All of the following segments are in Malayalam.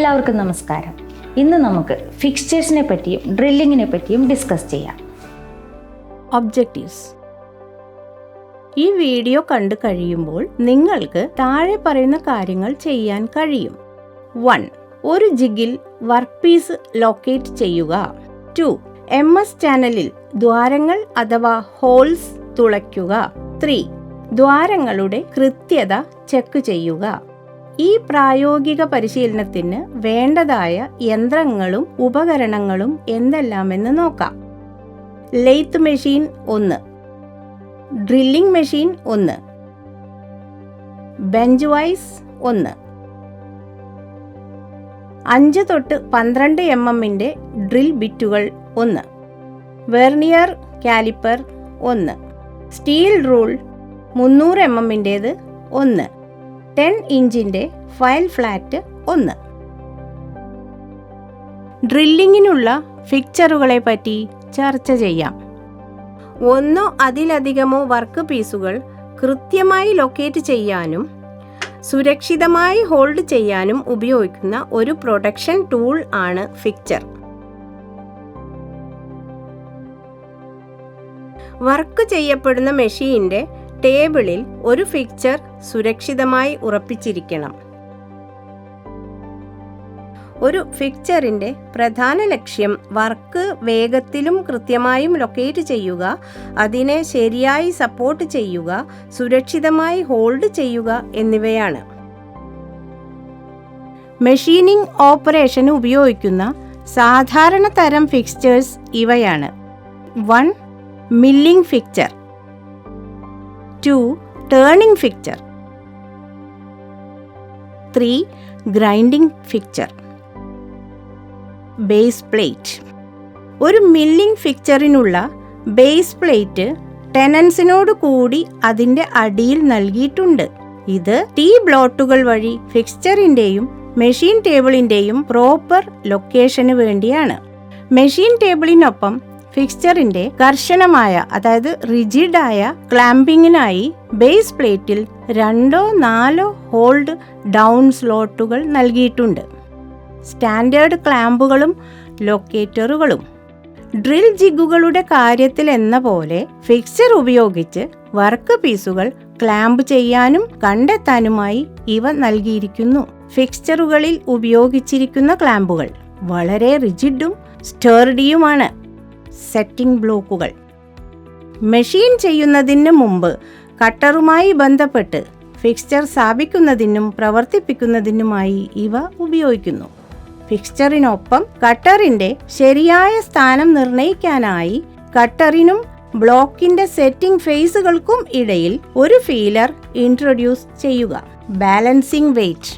എല്ലാവർക്കും നമസ്കാരം. ഇന്ന് നമുക്ക് ഫിക്സ്ചേഴ്സിനെ പറ്റിയും ഡ്രില്ലിങ്ങിനെ പറ്റിയും ഡിസ്കസ് ചെയ്യാം. ഒബ്ജക്റ്റീവ്സ്. ഈ വീഡിയോ കണ്ടു കഴിയുമ്പോൾ നിങ്ങൾക്ക് താഴെ പറയുന്ന കാര്യങ്ങൾ ചെയ്യാൻ കഴിയും. 1. ഒരു ജിഗിൽ വർക്ക് പീസ് ലൊക്കേറ്റ് ചെയ്യുക. 2. MS ചാനലിൽ ദ്വാരങ്ങൾ അഥവാ ഹോൾസ് തുളയ്ക്കുക. 3. ദ്വാരങ്ങളുടെ കൃത്യത ചെക്ക് ചെയ്യുക. ഈ പ്രായോഗിക പരിശീലനത്തിന് വേണ്ടതായ യന്ത്രങ്ങളും ഉപകരണങ്ങളും എന്തെല്ലാമെന്ന് നോക്കാം. Lathe machine 1, drilling machine 1, bench vice 1, 5 തൊട്ട് 12 mm ഡ്രിൽ ബിറ്റുകൾ 1, vernier caliper 1, steel rule 300 mm 1, 10 ഇഞ്ചിൻ്റെ ഫയൽ ഫ്ലാറ്റ് 1. ഡ്രില്ലിങ്ങിനുള്ള ഫിക്ചറുകളെ പറ്റി ചർച്ച ചെയ്യാം. ഒന്നോ അതിലധികമോ വർക്ക് പീസുകൾ കൃത്യമായി ലൊക്കേറ്റ് ചെയ്യാനും സുരക്ഷിതമായി ഹോൾഡ് ചെയ്യാനും ഉപയോഗിക്കുന്ന ഒരു പ്രൊട്ടക്ഷൻ ടൂൾ ആണ് ഫിക്ചർ. വർക്ക് ചെയ്യപ്പെടുന്ന മെഷീന്റെ ടേബിളിൽ ഒരു ഫിക്ചർ സുരക്ഷിതമായി ഉറപ്പിച്ചിരിക്കണം. ഒരു ഫിക്ചറിന്റെ പ്രധാന ലക്ഷ്യം വർക്ക് വേഗത്തിലും കൃത്യമായും ലൊക്കേറ്റ് ചെയ്യുക, അതിനെ ശരിയായി സപ്പോർട്ട് ചെയ്യുക, സുരക്ഷിതമായി ഹോൾഡ് ചെയ്യുക എന്നിവയാണ്. മെഷീനിംഗ് ഓപ്പറേഷന് ഉപയോഗിക്കുന്ന സാധാരണ തരം ഫിക്സ്ചേഴ്സ് ഇവയാണ്. 1. Milling fixture. 2. Turning fixture. 3. Grinding fixture. Base plate. ഒരു മില്ലിംഗ് ഫിക്ചറിനുള്ള ബേസ് പ്ലേറ്റ് ടെനൻസിനോട് കൂടി അതിൻ്റെ അടിയിൽ നൽകിയിട്ടുണ്ട്. ഇത് ടീ ബ്ലോട്ടുകൾ വഴി ഫിക്സ്ചറിൻ്റെയും മെഷീൻ ടേബിളിൻ്റെയും പ്രോപ്പർ ലൊക്കേഷന് വേണ്ടിയാണ്. മെഷീൻ ടേബിളിനൊപ്പം ഫിക്സ്ചറിന്റെ കർശനമായ അതായത് റിജിഡായ ക്ലാമ്പിങ്ങിനായി ബേസ് പ്ലേറ്റിൽ 2-4 ഹോൾഡ് ഡൗൺ സ്ലോട്ടുകൾ നൽകിയിട്ടുണ്ട്. സ്റ്റാൻഡേർഡ് ക്ലാമ്പുകളും ലൊക്കേറ്ററുകളും. ഡ്രിൽ ജിഗുകളുടെ കാര്യത്തിൽ എന്ന പോലെ ഫിക്സ്ചർ ഉപയോഗിച്ച് വർക്ക് പീസുകൾ ക്ലാമ്പ് ചെയ്യാനും കണ്ടെത്താനുമായി ഇവ നൽകിയിരിക്കുന്നു. ഫിക്സ്ചറുകളിൽ ഉപയോഗിച്ചിരിക്കുന്ന ക്ലാമ്പുകൾ വളരെ റിജിഡും സ്റ്റേർഡിയുമാണ്. സെറ്റിംഗ് ബ്ലോക്കുകൾ. മെഷീൻ ചെയ്യുന്നതിന് മുമ്പ് കട്ടറുമായി ബന്ധപ്പെട്ട് ഫിക്സ്ചർ സ്ഥാപിക്കുന്നതിനും പ്രവർത്തിപ്പിക്കുന്നതിനുമായി ഇവ ഉപയോഗിക്കുന്നു. ഫിക്സ്ചറിനൊപ്പം കട്ടറിന്റെ ശരിയായ സ്ഥാനം നിർണ്ണയിക്കാനായി കട്ടറിനും ബ്ലോക്കിന്റെ സെറ്റിംഗ് ഫേസുകൾക്കും ഇടയിൽ ഒരു ഫീലർ ഇൻട്രൊഡ്യൂസ് ചെയ്യുക. Balancing weight.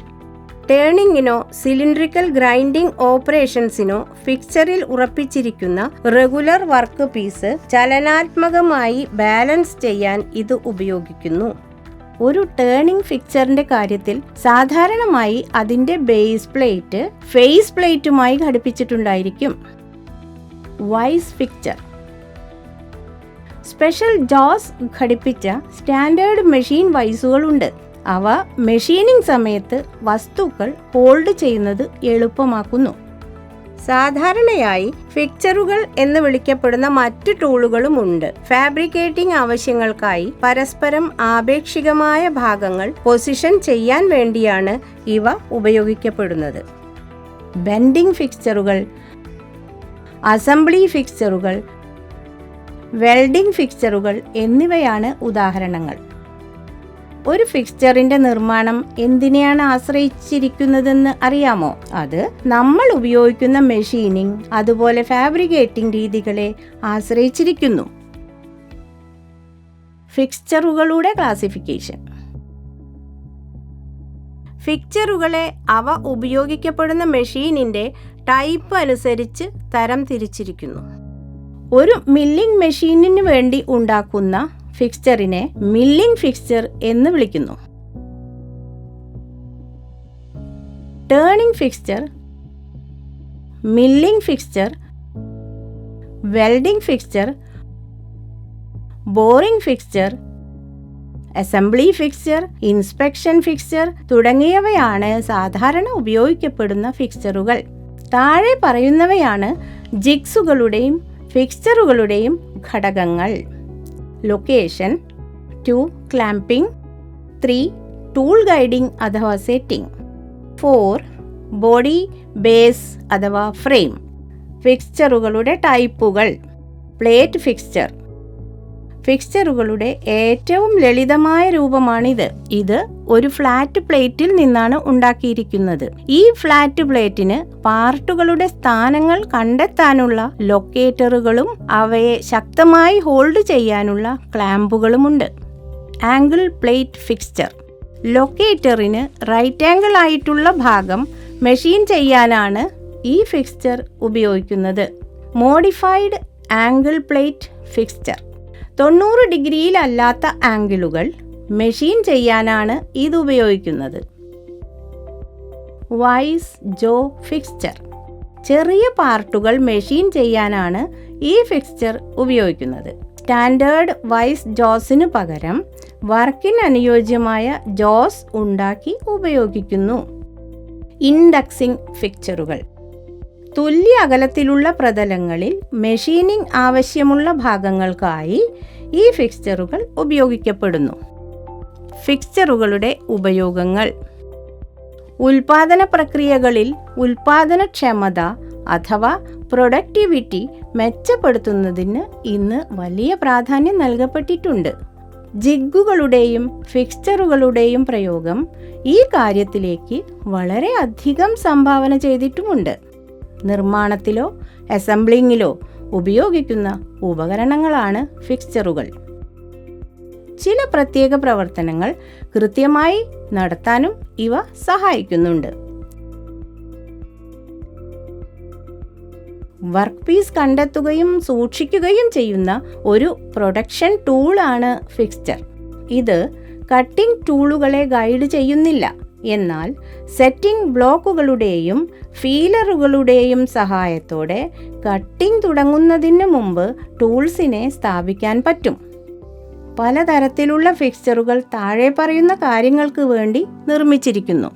ടേണിങ്ങിനോ സിലിണ്ടറിക്കൽ ഗ്രൈൻഡിംഗ് ഓപ്പറേഷൻസിനോ ഫിക്സ്ചറിൽ ഉറപ്പിച്ചിരിക്കുന്ന റെഗുലർ വർക്ക് പീസ് ചലനാത്മകമായി ബാലൻസ് ചെയ്യാൻ ഇത് ഉപയോഗിക്കുന്നു. ഒരു ടേണിംഗ് ഫിക്സ്ചറിന്റെ കാര്യത്തിൽ സാധാരണമായി അതിന്റെ ബേസ് പ്ലേറ്റ് ഫേസ് പ്ലേറ്റുമായി ഘടിപ്പിച്ചിട്ടുണ്ടായിരിക്കും. Vice fixture. സ്പെഷ്യൽ ജോസ് ഘടിപ്പിച്ച സ്റ്റാൻഡേർഡ് മെഷീൻ വൈസുകളുണ്ട്. അവ മെഷീനിംഗ് സമയത്ത് വസ്തുക്കൾ ഹോൾഡ് ചെയ്യുന്നത് എളുപ്പമാക്കുന്നു. സാധാരണയായി ഫിക്സ്ചറുകൾ എന്ന് വിളിക്കപ്പെടുന്ന മറ്റു ടൂളുകളുമുണ്ട്. ഫാബ്രിക്കേറ്റിംഗ് ആവശ്യങ്ങൾക്കായി പരസ്പരം ആപേക്ഷികമായ ഭാഗങ്ങൾ പൊസിഷൻ ചെയ്യാൻ വേണ്ടിയാണ് ഇവ ഉപയോഗിക്കപ്പെടുന്നത്. ബെൻഡിംഗ് ഫിക്സ്ചറുകൾ, അസംബ്ലി ഫിക്സ്ചറുകൾ, വെൽഡിംഗ് ഫിക്സ്ചറുകൾ എന്നിവയാണ് ഉദാഹരണങ്ങൾ. ഒരു ഫിക്സ്ചറിന്റെ നിർമ്മാണം എന്തിനെയാണ് ആശ്രയിച്ചിരിക്കുന്നതെന്ന് അറിയാമോ? അത് നമ്മൾ ഉപയോഗിക്കുന്ന മെഷീനിങ് അതുപോലെ ഫാബ്രിക്കേറ്റിംഗ് രീതികളെ ആശ്രയിച്ചിരിക്കുന്നു. ഫിക്സ്ചറുകളുടെ ക്ലാസിഫിക്കേഷൻ. ഫിക്സ്ചറുകളെ അവ ഉപയോഗിക്കപ്പെടുന്ന മെഷീനിന്റെ ടൈപ്പ് അനുസരിച്ച് തരം തിരിച്ചിരിക്കുന്നു. ഒരു മില്ലിംഗ് മെഷീനിന് വേണ്ടി ഉണ്ടാക്കുന്ന ഫിക്സ്ചറിനെ മില്ലിംഗ് ഫിക്സ്ചർ എന്ന് വിളിക്കുന്നു. Turning fixture, milling fixture, welding fixture, boring fixture, assembly fixture, inspection fixture തുടങ്ങിയവയാണ് സാധാരണ ഉപയോഗിക്കപ്പെടുന്ന ഫിക്സ്ചറുകൾ. താഴെ പറയുന്നവയാണ് ജിഗ്സുകളുടെയും ഫിക്സ്ചറുകളുടെയും ഘടകങ്ങൾ. ലൊക്കേഷൻ, 2 ക്ലാമ്പിംഗ്, 3 ടൂൾ ഗൈഡിംഗ് അഥവാ സെറ്റിംഗ്, 4 ബോഡി ബേസ് അഥവാ ഫ്രെയിം. ഫിക്സ്ചറുകളുടെ ടൈപ്പുകൾ. പ്ലേറ്റ് ഫിക്സ്ചർ ഫിക്സ്ചറുകളുടെ ഏറ്റവും ലളിതമായ രൂപമാണിത്. ഇത് ഒരു ഫ്ലാറ്റ് പ്ലേറ്റിൽ നിന്നാണ് ഉണ്ടാക്കിയിരിക്കുന്നത്. ഈ ഫ്ലാറ്റ് പ്ലേറ്റിന് പാർട്ടുകളുടെ സ്ഥാനങ്ങൾ കണ്ടെത്താനുള്ള ലൊക്കേറ്ററുകളും അവയെ ശക്തമായി ഹോൾഡ് ചെയ്യാനുള്ള ക്ലാമ്പുകളുമുണ്ട്. Angle plate fixture. ലൊക്കേറ്ററിന് റൈറ്റ് ആംഗിൾ ആയിട്ടുള്ള ഭാഗം മെഷീൻ ചെയ്യാനാണ് ഈ ഫിക്സ്ചർ ഉപയോഗിക്കുന്നത്. Modified angle plate fixture. 90 ഡിഗ്രിയിലല്ലാത്ത ആംഗിളുകൾ മെഷീൻ ചെയ്യാനാണ് ഇത് ഉപയോഗിക്കുന്നത്. Vice jaw fixture. ചെറിയ പാർട്ടുകൾ മെഷീൻ ചെയ്യാനാണ് ഈ ഫിക്സ്ചർ ഉപയോഗിക്കുന്നത്. സ്റ്റാൻഡേർഡ് വൈസ് ജോസിന് പകരം വർക്കിന് അനുയോജ്യമായ ജോസ് ഉണ്ടാക്കി ഉപയോഗിക്കുന്നു. ഇൻഡക്സിംഗ് ഫിക്സ്ചറുകൾ. തുല്യ അകലത്തിലുള്ള പ്രതലങ്ങളിൽ മെഷീനിംഗ് ആവശ്യമുള്ള ഭാഗങ്ങൾക്കായി ഈ ഫിക്സ്ചറുകൾ ഉപയോഗിക്കപ്പെടുന്നു. ഫിക്സ്ചറുകളുടെ ഉപയോഗങ്ങൾ. ഉൽപാദന പ്രക്രിയകളിൽ ഉൽപാദനക്ഷമത അഥവാ പ്രൊഡക്ടിവിറ്റി മെച്ചപ്പെടുത്തുന്നതിന് ഇന്ന് വലിയ പ്രാധാന്യം നൽകപ്പെട്ടിട്ടുണ്ട്. ജിഗ്ഗുകളുടെയും ഫിക്സ്ചറുകളുടെയും പ്രയോഗം ഈ കാര്യത്തിലേക്ക് വളരെയധികം സംഭാവന ചെയ്തിട്ടുമുണ്ട്. നിർമ്മാണത്തിലോ അസംബ്ലിങ്ങിലോ ഉപയോഗിക്കുന്ന ഉപകരണങ്ങളാണ് ഫിക്സ്ചറുകൾ. ചില പ്രത്യേക പ്രവർത്തനങ്ങൾ കൃത്യമായി നടത്താനും ഇവ സഹായിക്കുന്നുണ്ട്. വർക്ക് പീസ് കണ്ടെത്തുകയും സൂക്ഷിക്കുകയും ചെയ്യുന്ന ഒരു പ്രൊഡക്ഷൻ ടൂളാണ് ഫിക്സ്ചർ. ഇത് കട്ടിംഗ് ടൂളുകളെ ഗൈഡ് ചെയ്യുന്നില്ല, എന്നാൽ സെറ്റിംഗ് ബ്ലോക്കുകളുടെയും ഫീലറുകളുടെയും സഹായത്തോടെ കട്ടിംഗ് തുടങ്ങുന്നതിന് മുമ്പ് ടൂൾസിനെ സ്ഥാപിക്കാൻ പറ്റും. പലതരത്തിലുള്ള ഫിക്സ്ചറുകൾ താഴെ പറയുന്ന കാര്യങ്ങൾക്ക് വേണ്ടി നിർമ്മിച്ചിരിക്കുന്നു.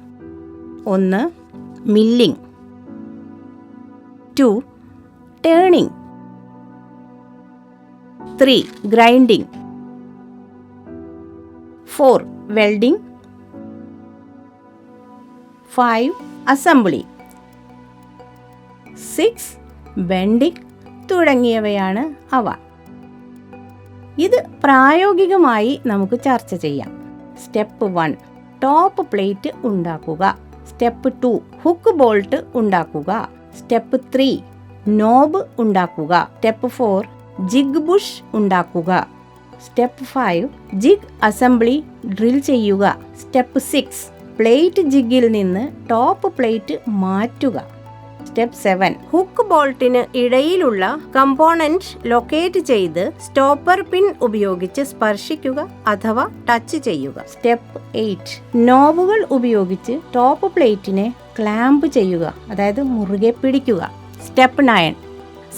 1 milling, 2 turning, 3 grinding, 4 welding, 5 assembly, 6 bending തുടങ്ങിയവയാണ് അവ. ഇത് പ്രായോഗികമായി നമുക്ക് ചർച്ച ചെയ്യാം. സ്റ്റെപ്പ് 1 ടോപ്പ് പ്ലേറ്റ് ഉണ്ടാക്കുക. സ്റ്റെപ്പ് 2 ഹുക്ക് ബോൾട്ട് ഉണ്ടാക്കുക. സ്റ്റെപ്പ് 3 നോബ് ഉണ്ടാക്കുക. സ്റ്റെപ്പ് 4 ജിഗ് ബുഷ് ഉണ്ടാക്കുക. സ്റ്റെപ്പ് 5 ജിഗ് അസംബ്ലി ഡ്രിൽ ചെയ്യുക. സ്റ്റെപ്പ് 6 പ്ലേറ്റ് ജിഗിൽ നിന്ന് ടോപ്പ് പ്ലേറ്റ് മാറ്റുക. സ്റ്റെപ്പ് 7 ഹുക്ക് ബോൾട്ടിന് ഇടയിലുള്ള കമ്പോണന്റ് ലൊക്കേറ്റ് ചെയ്ത് സ്റ്റോപ്പർ പിൻ ഉപയോഗിച്ച് സ്പർശിക്കുക അഥവാ ടച്ച് ചെയ്യുക. സ്റ്റെപ്പ് 8 നോബുകൾ ഉപയോഗിച്ച് ടോപ്പ് പ്ലേറ്റിനെ ക്ലാമ്പ് ചെയ്യുക, അതായത് മുറുകെ പിടിക്കുക. സ്റ്റെപ്പ് 9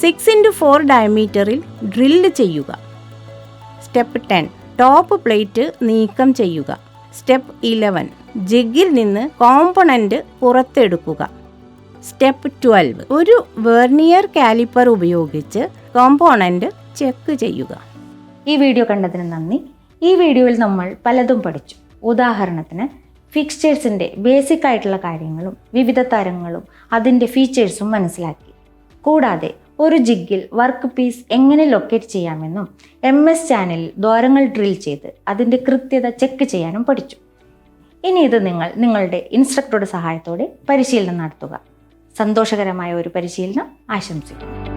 6x4 ഡയമീറ്ററിൽ ഡ്രില്ല് ചെയ്യുക. സ്റ്റെപ്പ് 10 ടോപ്പ് പ്ലേറ്റ് നീക്കം ചെയ്യുക. സ്റ്റെപ്പ് 11 ജിഗിൽ നിന്ന് കോമ്പണന്റ് പുറത്തെടുക്കുക. സ്റ്റെപ്പ് 12 ഒരു വെർനിയർ കാലിപ്പർ ഉപയോഗിച്ച് കോമ്പോണന്റ് ചെക്ക് ചെയ്യുക. ഈ വീഡിയോ കണ്ടതിന് നന്ദി. ഈ വീഡിയോയിൽ നമ്മൾ പലതും പഠിച്ചു. ഉദാഹരണത്തിന് ഫിക്സ്ചേഴ്സിൻ്റെ ബേസിക് ആയിട്ടുള്ള കാര്യങ്ങളും വിവിധ തരങ്ങളും അതിൻ്റെ ഫീച്ചേഴ്സും മനസ്സിലാക്കി. കൂടാതെ ഒരു ജിഗിൽ വർക്ക് പീസ് എങ്ങനെ ലൊക്കേറ്റ് ചെയ്യാമെന്നും MS ചാനലിൽ ദ്വാരങ്ങൾ ഡ്രിൽ ചെയ്ത് അതിൻ്റെ കൃത്യത ചെക്ക് ചെയ്യാനും പഠിച്ചു. ഇനി ഇത് നിങ്ങളുടെ ഇൻസ്ട്രക്ടറുടെ സഹായത്തോടെ പരിശീലനം നടത്തുക. സന്തോഷകരമായ ഒരു പരിശീലനം ആശംസിക്കുന്നു.